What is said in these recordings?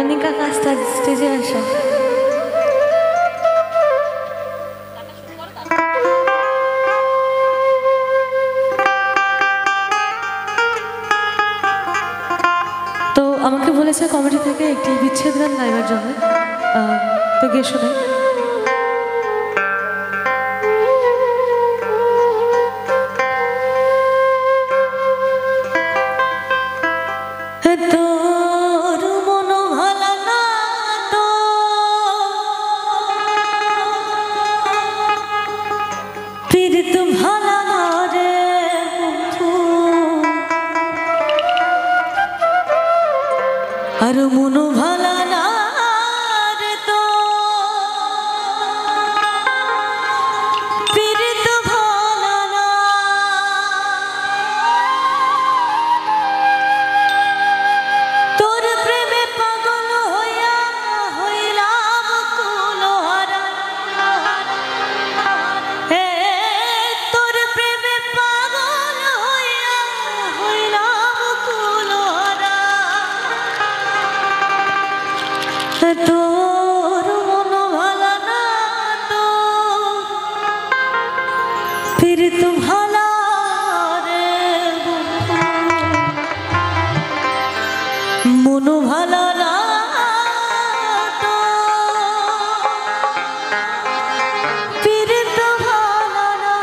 কণিকা কাজটা স্টেজে আসো। তো আমাকে বলেছে কমিটি থেকে একটি বিচ্ছেদ গান গাইবার জন্য, তো গিয়ে শোনাই। আর মনো ভালা না রে তো পীড়িত ভালা না, তোর প্রেমে পাগল হইয়া হইলাম কুলহারা। হে তোর প্রেমে পাগল হইয়া হইলাম কুলহারা। তোর মন ভালা না তো পীড়িত ভালা রে, মন ভালা না তো পীড়িত ভালা না।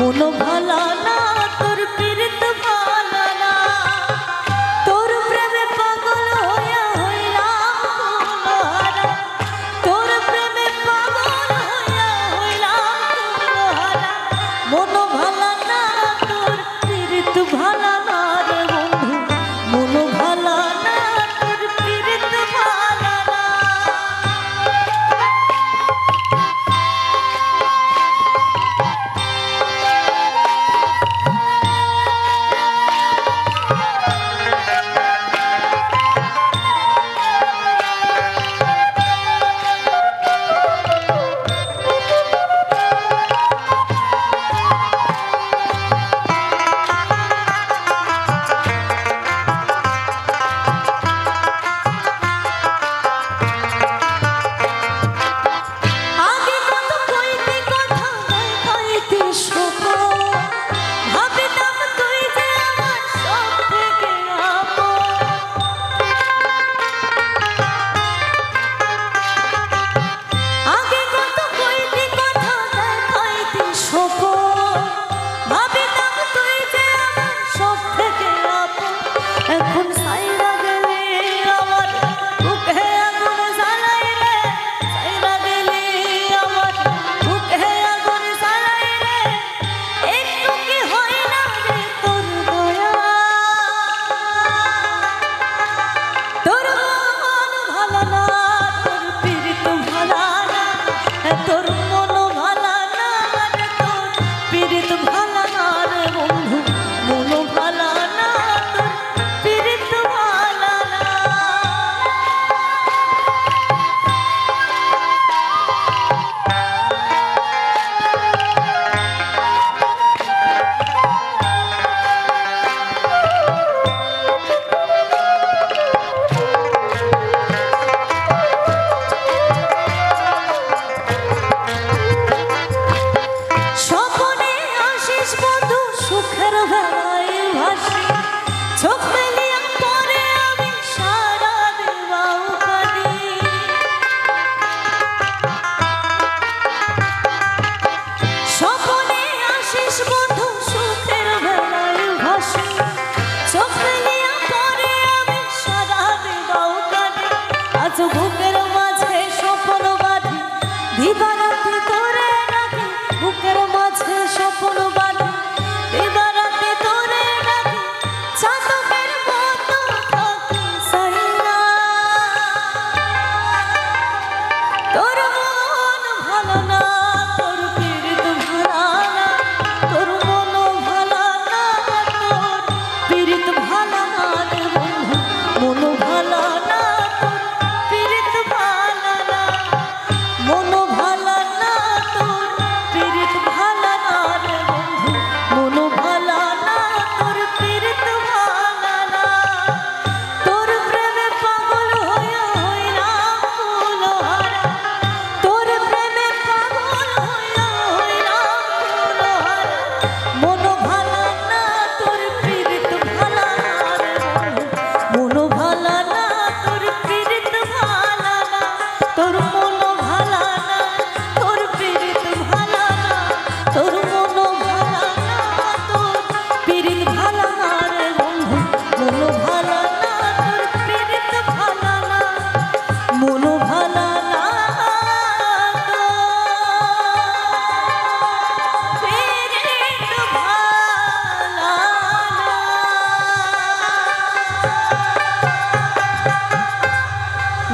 মনো ভালা না তোর পীড়িত ভালা না, তোর প্রেমে পাগল হইয়া হইলাম কুলহারা। তোর প্রেমে পাগল হইয়া হইলাম কুলহারা। মনো ভালা না তোর পীড়িত ভালা না রে বন্ধু, মনো ভালা না তোর পীড়িত ভালা না।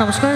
নমস্কার।